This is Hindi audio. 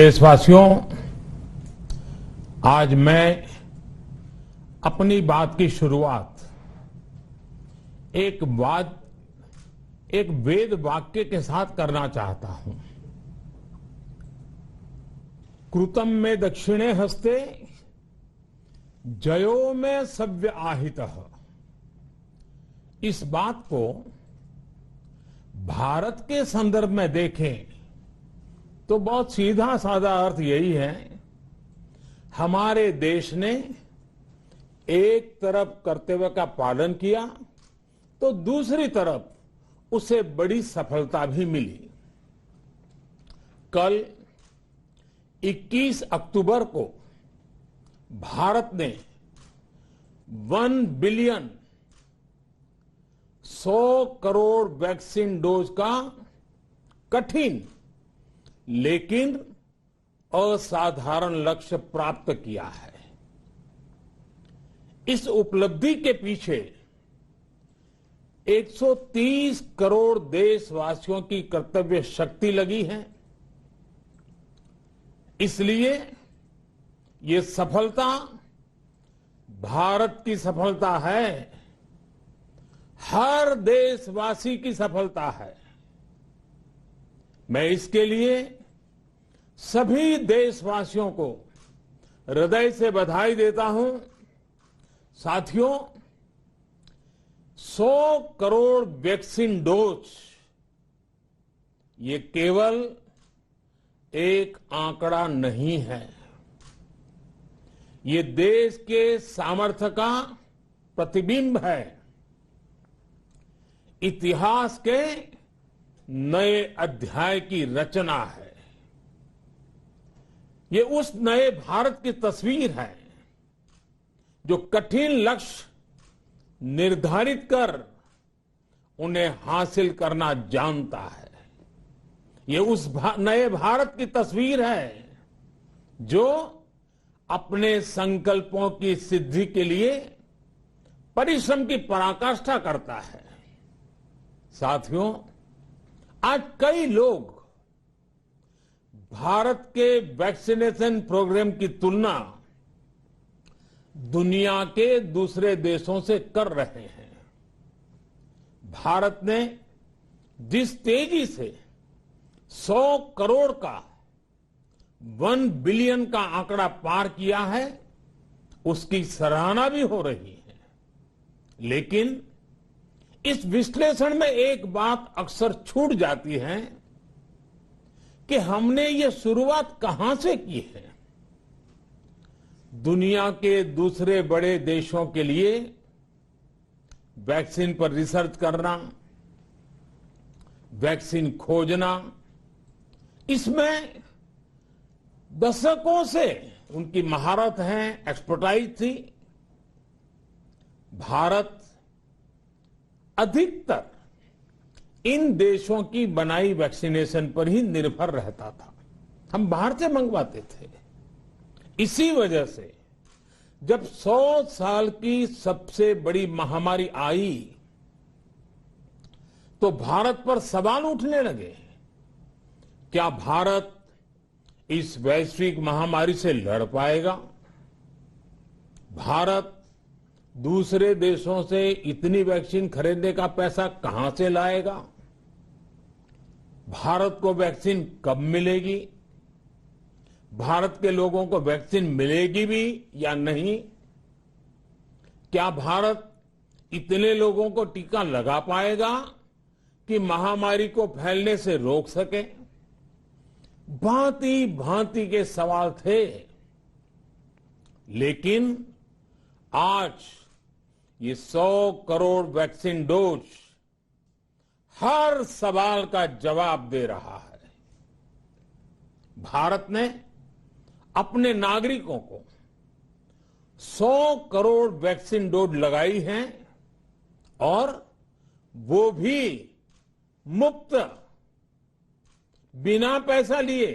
देशवासियों, आज मैं अपनी बात की शुरुआत एक वेद वाक्य के साथ करना चाहता हूं। कृतं में दक्षिणे हस्ते जयो में सव्य आहितः। इस बात को भारत के संदर्भ में देखें तो बहुत सीधा साधा अर्थ यही है, हमारे देश ने एक तरफ कर्तव्य का पालन किया तो दूसरी तरफ उसे बड़ी सफलता भी मिली। कल 21 अक्टूबर को भारत ने 1 बिलियन 100 करोड़ वैक्सीन डोज का कठिन लेकिन असाधारण लक्ष्य प्राप्त किया है। इस उपलब्धि के पीछे 130 करोड़ देशवासियों की कर्तव्य शक्ति लगी है। इसलिए ये सफलता भारत की सफलता है, हर देशवासी की सफलता है। मैं इसके लिए सभी देशवासियों को हृदय से बधाई देता हूं। साथियों, 100 करोड़ वैक्सीन डोज ये केवल एक आंकड़ा नहीं है, ये देश के सामर्थ्य का प्रतिबिंब है, इतिहास के नए अध्याय की रचना है। ये उस नए भारत की तस्वीर है जो कठिन लक्ष्य निर्धारित कर उन्हें हासिल करना जानता है। ये उस नए भारत की तस्वीर है जो अपने संकल्पों की सिद्धि के लिए परिश्रम की पराकाष्ठा करता है। साथियों, आज कई लोग भारत के वैक्सीनेशन प्रोग्राम की तुलना दुनिया के दूसरे देशों से कर रहे हैं। भारत ने जिस तेजी से 100 करोड़ का 1 बिलियन का आंकड़ा पार किया है, उसकी सराहना भी हो रही है। लेकिन इस विश्लेषण में एक बात अक्सर छूट जाती है कि हमने ये शुरुआत कहां से की है। दुनिया के दूसरे बड़े देशों के लिए वैक्सीन पर रिसर्च करना, वैक्सीन खोजना, इसमें दशकों से उनकी महारत है, एक्सपर्टाइज थी। भारत अधिकतर इन देशों की बनाई वैक्सीनेशन पर ही निर्भर रहता था, हम बाहर से मंगवाते थे। इसी वजह से जब 100 साल की सबसे बड़ी महामारी आई तो भारत पर सवाल उठने लगे, क्या भारत इस वैश्विक महामारी से लड़ पाएगा? भारत दूसरे देशों से इतनी वैक्सीन खरीदने का पैसा कहां से लाएगा? भारत को वैक्सीन कब मिलेगी? भारत के लोगों को वैक्सीन मिलेगी भी या नहीं? क्या भारत इतने लोगों को टीका लगा पाएगा कि महामारी को फैलने से रोक सके? भांति भांति के सवाल थे। लेकिन आज ये 100 करोड़ वैक्सीन डोज हर सवाल का जवाब दे रहा है। भारत ने अपने नागरिकों को 100 करोड़ वैक्सीन डोज लगाई हैं और वो भी मुफ्त, बिना पैसा लिए।